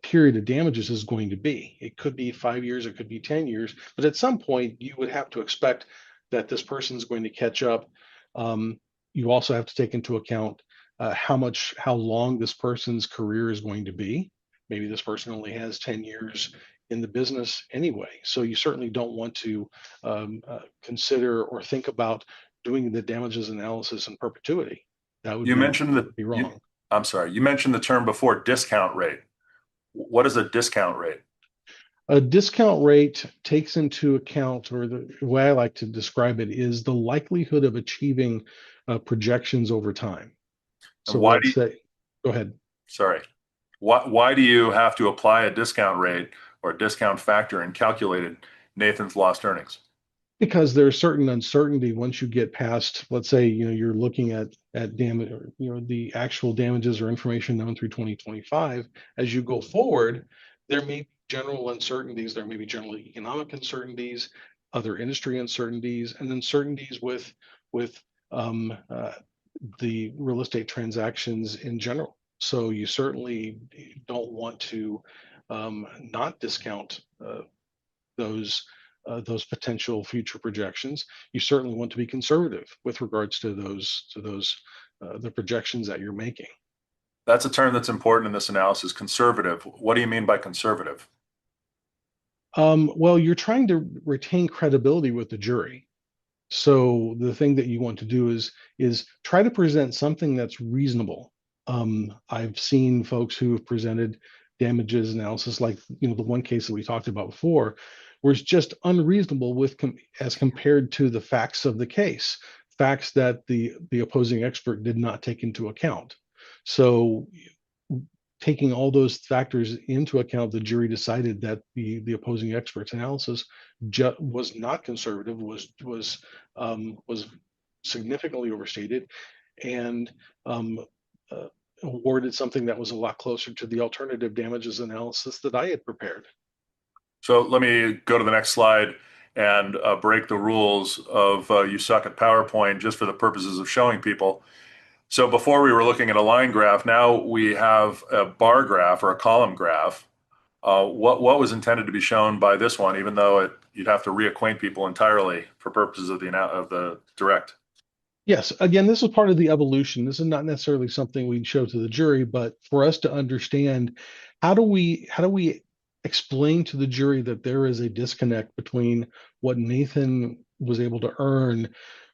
period of damages is going to be. It could be 5 years, it could be 10 years, but at some point you would have to expect that this person's going to catch up. You also have to take into account how long this person's career is going to be. Maybe this person only has 10 years in the business anyway. So you certainly don't want to consider or think about doing the damages analysis in perpetuity. That would You be mentioned that would be wrong. I'm sorry, you mentioned the term before, discount rate. What is a discount rate? A discount rate takes into account, or the way I like to describe it is the likelihood of achieving projections over time. And So let's say, go ahead. sorry, why do you have to apply a discount rate or a discount factor in calculating Nathan's lost earnings? Because there's certain uncertainty once you get past, let's say, you're looking at damage, or the actual damages or information known through 2025. As you go forward, there may be general uncertainties, there may be general economic uncertainties, other industry uncertainties, and uncertainties with the real estate transactions in general. So you certainly don't want to not discount those those potential future projections. You certainly want to be conservative with regards to those the projections that you're making. That's a term that's important in this analysis, conservative. What do you mean by conservative? Well, you're trying to retain credibility with the jury. So the thing that you want to do is try to present something that's reasonable. I've seen folks who have presented damages analysis, like the one case that we talked about before, where it's just unreasonable as compared to the facts of the case, facts that the opposing expert did not take into account. So taking all those factors into account, the jury decided that the opposing expert's analysis was not conservative, was significantly overstated, and um, uh, awarded something that was a lot closer to the alternative damages analysis that I had prepared. So let me go to the next slide and break the rules of you suck at PowerPoint just for the purposes of showing people. So before we were looking at a line graph, now we have a bar graph or a column graph. What was intended to be shown by this one, even though you'd have to reacquaint people entirely for purposes of the direct. Yes, again, this is part of the evolution. This is not necessarily something we show to the jury, but for us to understand, how do we explain to the jury that there is a disconnect between what Nathan was able to earn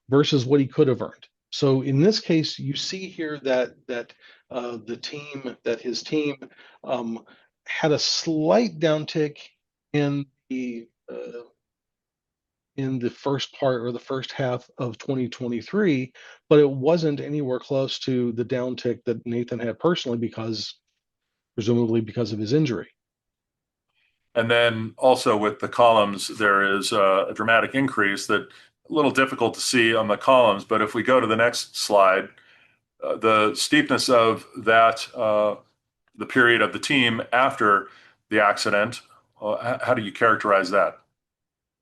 versus what he could have earned. So in this case, you see here that his team had a slight downtick in the first part or the first half of 2023, but it wasn't anywhere close to the downtick that Nathan had personally, presumably because of his injury. And then also with the columns, there is a dramatic increase that a little difficult to see on the columns. But if we go to the next slide, the steepness of that, the period of the team after the accident, how do you characterize that?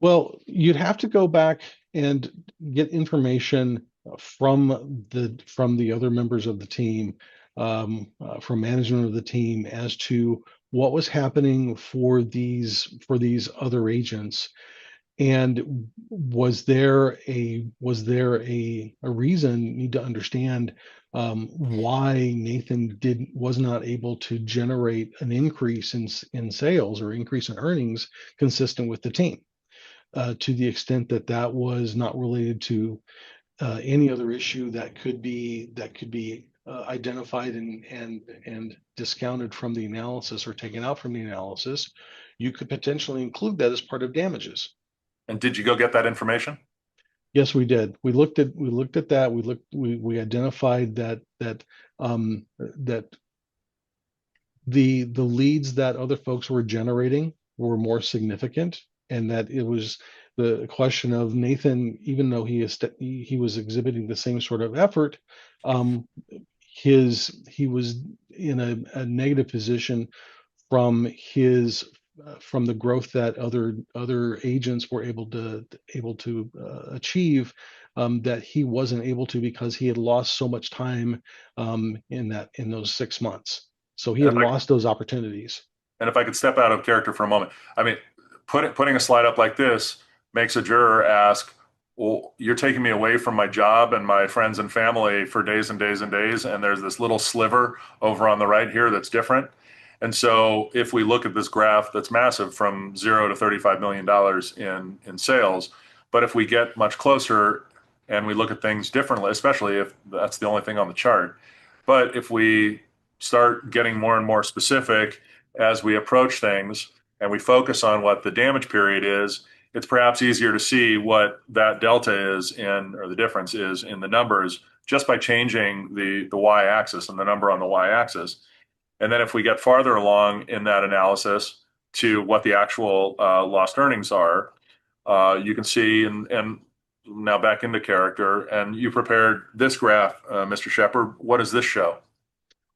Well, you'd have to go back and get information from the other members of the team, from management of the team, as to what was happening for these other agents, and was there a reason? You need to understand why Nathan was not able to generate an increase in sales or increase in earnings consistent with the team, to the extent that that was not related to any other issue that could be identified and discounted from the analysis or taken out from the analysis. You could potentially include that as part of damages. And did you go get that information? Yes, we did. We looked at that. We identified that the leads that other folks were generating were more significant, and that it was the question of Nathan, even though he was exhibiting the same sort of effort, um, he was in a negative position from his from the growth that other agents were able to achieve, that he wasn't able to, because he had lost so much time in those 6 months. So he And had if I lost those opportunities. and if I could step out of character for a moment, I mean, putting a slide up like this makes a juror ask, "Well, you're taking me away from my job and my friends and family for days and days and days, and there's this little sliver over on the right here that's different." And so, if we look at this graph that's massive from zero to $35 million in sales, but if we get much closer and we look at things differently, especially if that's the only thing on the chart, but if we start getting more and more specific as we approach things and we focus on what the damage period is, it's perhaps easier to see what that delta is in, or the difference is in the numbers, just by changing the y-axis and the number on the y-axis. And then if we get farther along in that analysis to what the actual lost earnings are, you can see, and now back into character, and you prepared this graph, Mr. Shepard. What does this show?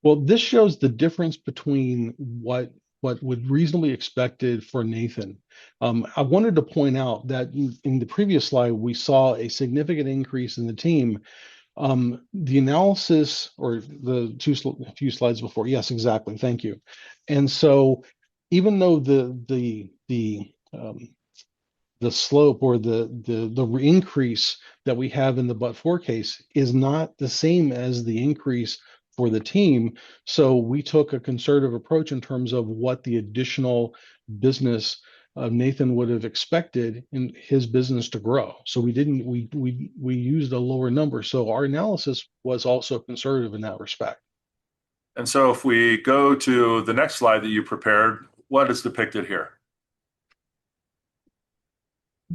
Well, this shows the difference between what would reasonably expected for Nathan. I wanted to point out that in the previous slide, we saw a significant increase in the team. The analysis, or the few slides before, yes, exactly. Thank you. And so, even though the slope, or the increase that we have in the but-for case is not the same as the increase for the team. So we took a conservative approach in terms of what the additional business Nathan would have expected in his business to grow. So we didn't. We used a lower number. So our analysis was also conservative in that respect. And so if we go to the next slide that you prepared, what is depicted here?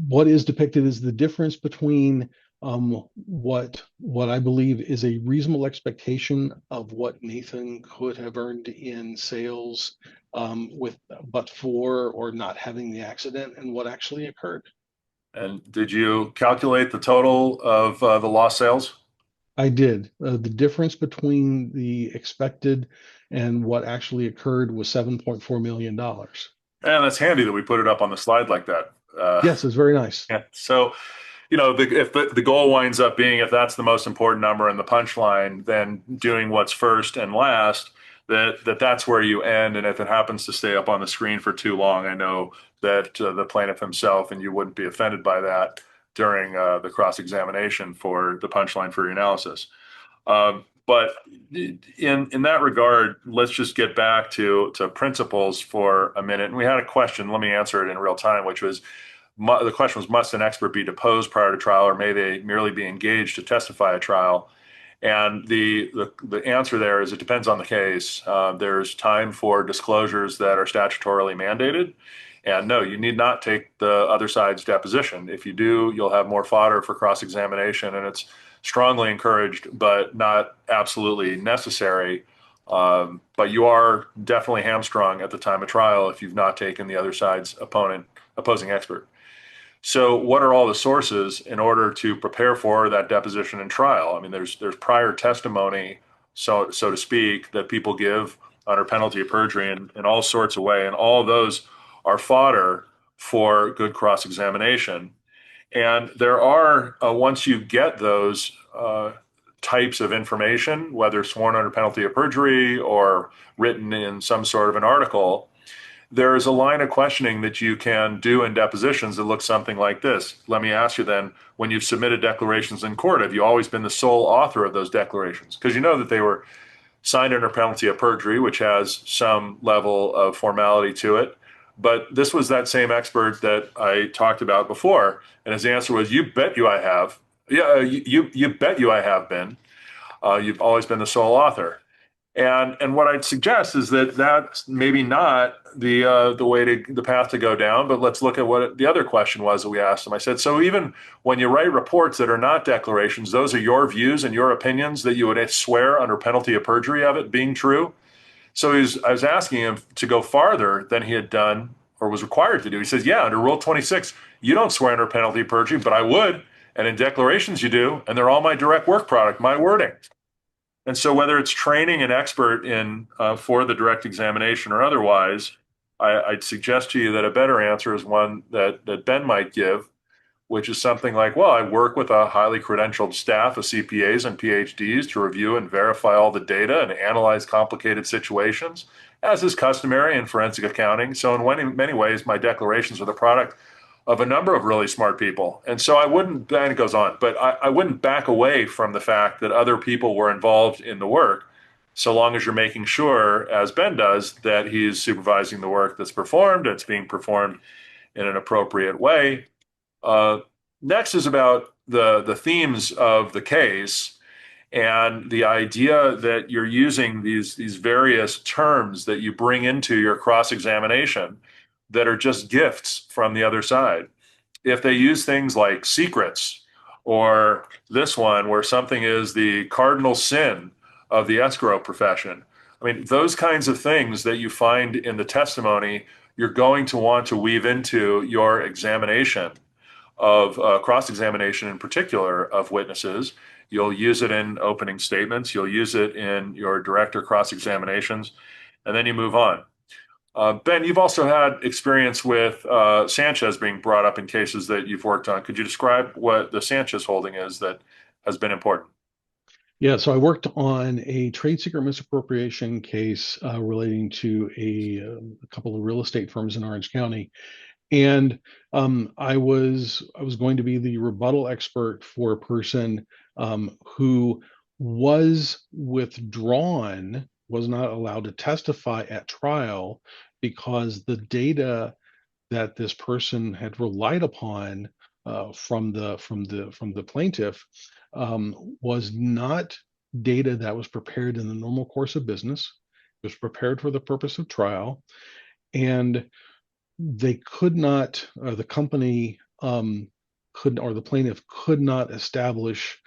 What is depicted is the difference between what I believe is a reasonable expectation of what Nathan could have earned in sales with but for or not having the accident, and what actually occurred. And did you calculate the total of the lost sales? I did. The difference between the expected and what actually occurred was $7.4 million. And that's handy that we put it up on the slide like that. Yes, it's very nice. Yeah. So, if the goal winds up being, if that's the most important number in the punchline, then doing what's first and last, that's where you end. And if it happens to stay up on the screen for too long, I know that the plaintiff himself, and you wouldn't be offended by that during the cross-examination for the punchline for your analysis. But in that regard, let's just get back to principles for a minute. And we had a question. Let me answer it in real time, which was the question was, must an expert be deposed prior to trial, or may they merely be engaged to testify at trial? And the answer there is it depends on the case. There's time for disclosures that are statutorily mandated. And no, you need not take the other side's deposition. If you do, you'll have more fodder for cross-examination, and it's strongly encouraged, but not absolutely necessary. But you are definitely hamstrung at the time of trial if you've not taken the other side's opposing expert. So what are all the sources in order to prepare for that deposition and trial? I mean, there's prior testimony, so to speak, that people give under penalty of perjury in all sorts of ways, and all of those are fodder for good cross-examination. And there are, once you get those types of information, whether sworn under penalty of perjury or written in some sort of an article, there is a line of questioning that you can do in depositions that looks something like this. Let me ask you then, when you've submitted declarations in court, have you always been the sole author of those declarations? Because you know that they were signed under penalty of perjury, which has some level of formality to it. But this was that same expert that I talked about before, and his answer was, "You bet you I have. Yeah, you bet you I have been. You've always been the sole author." And what I'd suggest is that that's maybe not the path to go down. But let's look at what the other question was that we asked him. I said, so even when you write reports that are not declarations, those are your views and your opinions that you would swear under penalty of perjury of it being true. So I was asking him to go farther than he had done or was required to do. He says, yeah, under Rule 26, you don't swear under penalty of perjury, but I would. And in declarations you do, and they're all my direct work product, my wording. And so whether it's training an expert in for the direct examination or otherwise, I'd suggest to you that a better answer is one that Ben might give, which is something like, well, I work with a highly credentialed staff of CPAs and PhDs to review and verify all the data and analyze complicated situations, as is customary in forensic accounting. So in many ways, my declarations are the product of a number of really smart people. And so I wouldn't, and it goes on, but I wouldn't back away from the fact that other people were involved in the work, so long as you're making sure, as Ben does, that he's supervising the work that's performed, it's being performed in an appropriate way. Next is about the themes of the case and the idea that you're using these various terms that you bring into your cross-examination that are just gifts from the other side. If they use things like secrets, or this one where something is the cardinal sin of the escrow profession, I mean, those kinds of things that you find in the testimony, you're going to want to weave into your examination of cross-examination in particular of witnesses. You'll use it in opening statements. You'll use it in your director cross-examinations, and then you move on. Ben, you've also had experience with Sanchez being brought up in cases that you've worked on. Could you describe what the Sanchez holding is that has been important? Yeah, so I worked on a trade secret misappropriation case relating to a couple of real estate firms in Orange County, and I was going to be the rebuttal expert for a person who was withdrawn, was not allowed to testify at trial because the data that this person had relied upon from the plaintiff was not data that was prepared in the normal course of business. It was prepared for the purpose of trial, and they could not, the company could, or the plaintiff could not establish,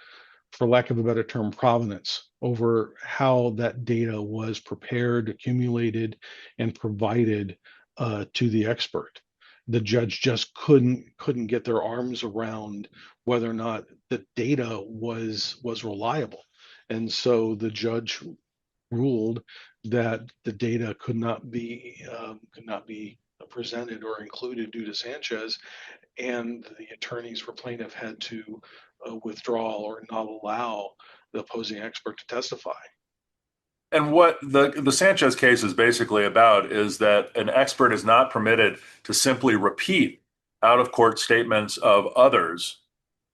for lack of a better term, provenance over how that data was prepared, accumulated, and provided to the expert. The judge just couldn't get their arms around whether or not the data was reliable, and so the judge ruled that the data could not be presented or included due to Sanchez, and the attorneys for plaintiff had to withdraw or not allow the opposing expert to testify. And what the Sanchez case is basically about is that an expert is not permitted to simply repeat out of court statements of others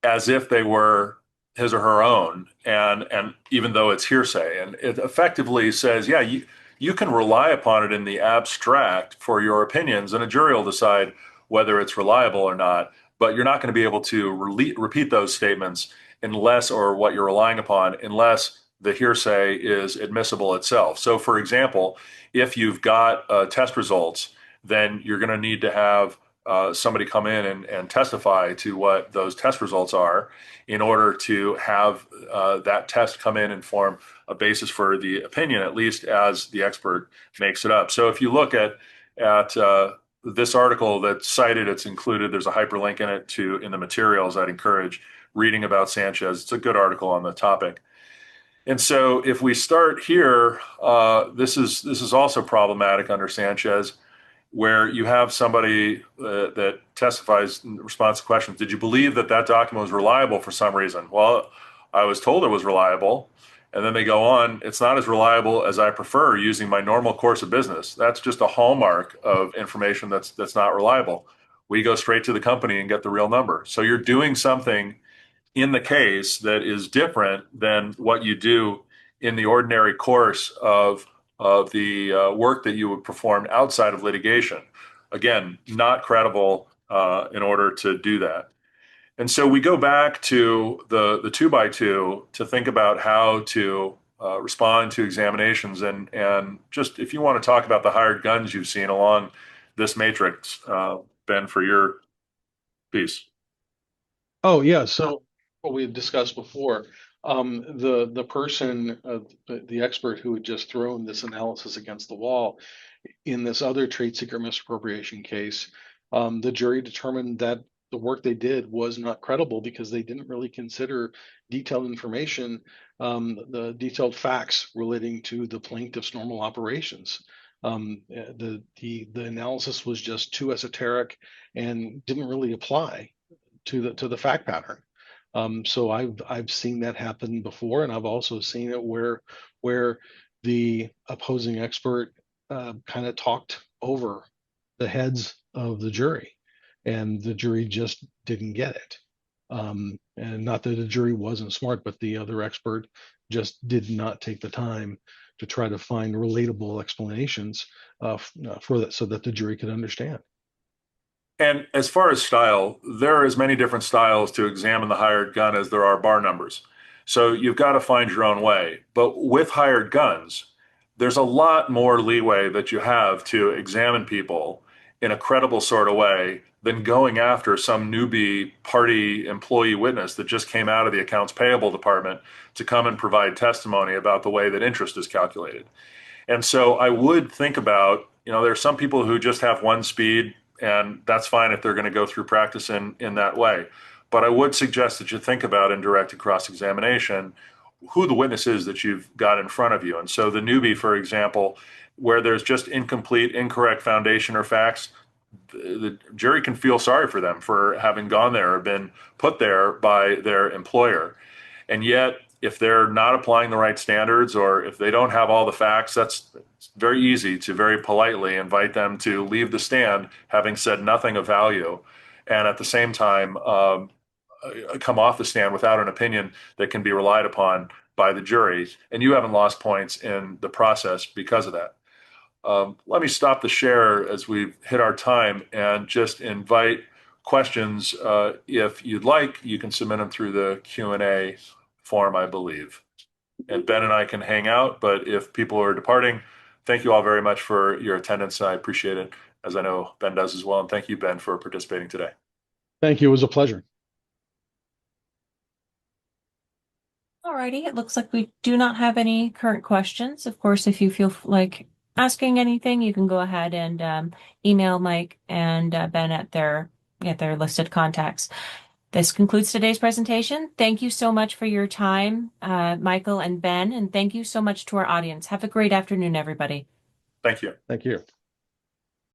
as if they were his or her own, and even though it's hearsay. And it effectively says, yeah, you can rely upon it in the abstract for your opinions, and a jury will decide whether it's reliable or not. But you're not going to be able to repeat those statements unless, or what you're relying upon, unless the hearsay is admissible itself. So, for example, if you've got test results, then you're going to need to have somebody come in and testify to what those test results are in order to have that test come in and form a basis for the opinion, at least as the expert makes it up. So if you look at this article that's cited, it's included, there's a hyperlink in it in the materials. I'd encourage reading about Sanchez. It's a good article on the topic. And so if we start here, this is also problematic under Sanchez, where you have somebody that testifies in response to questions. Did you believe that that document was reliable for some reason? Well, I was told it was reliable. And then they go on, it's not as reliable as I prefer using my normal course of business. That's just a hallmark of information that's not reliable. We go straight to the company and get the real number. So you're doing something in the case that is different than what you do in the ordinary course of the work that you would perform outside of litigation. Again, not credible in order to do that. And so we go back to the two by two to think about how to respond to examinations. And just if you want to talk about the hired guns you've seen along this matrix, Ben, for your piece. Oh yeah, so what we had discussed before, the person, the expert who had just thrown this analysis against the wall in this other trade secret misappropriation case, the jury determined that the work they did was not credible because they didn't really consider detailed information, the detailed facts relating to the plaintiff's normal operations. The analysis was just too esoteric and didn't really apply to the fact pattern. So I've seen that happen before, and I've also seen it where the opposing expert kind of talked over the heads of the jury, and the jury just didn't get it. And not that the jury wasn't smart, but the other expert just did not take the time to try to find relatable explanations for that, so that the jury could understand. And as far as style, there are as many different styles to examine the hired gun as there are bar numbers. So you've got to find your own way. But with hired guns, there's a lot more leeway that you have to examine people in a credible sort of way than going after some newbie party employee witness that just came out of the accounts payable department to come and provide testimony about the way that interest is calculated. And so I would think about, there are some people who just have one speed, and that's fine if they're going to go through practice in that way. But I would suggest that you think about in direct cross-examination who the witness is that you've got in front of you. And so the newbie, for example, where there's just incomplete, incorrect foundation or facts, the jury can feel sorry for them for having gone there or been put there by their employer. And yet, if they're not applying the right standards, or if they don't have all the facts, that's very easy to very politely invite them to leave the stand having said nothing of value, and at the same time come off the stand without an opinion that can be relied upon by the jury. And you haven't lost points in the process because of that. Let me stop the share as we've hit our time and just invite questions. If you'd like, you can submit them through the Q&A form, I believe. And Ben and I can hang out, but if people are departing, thank you all very much for your attendance. I appreciate it, as I know Ben does as well. And thank you, Ben, for participating today. Thank you. It was a pleasure. Alrighty, it looks like we do not have any current questions. Of course, if you feel like asking anything, you can go ahead and email Mike and Ben at their listed contacts. This concludes today's presentation. Thank you so much for your time, Michael and Ben, and thank you so much to our audience. Have a great afternoon, everybody. Thank you. Thank you.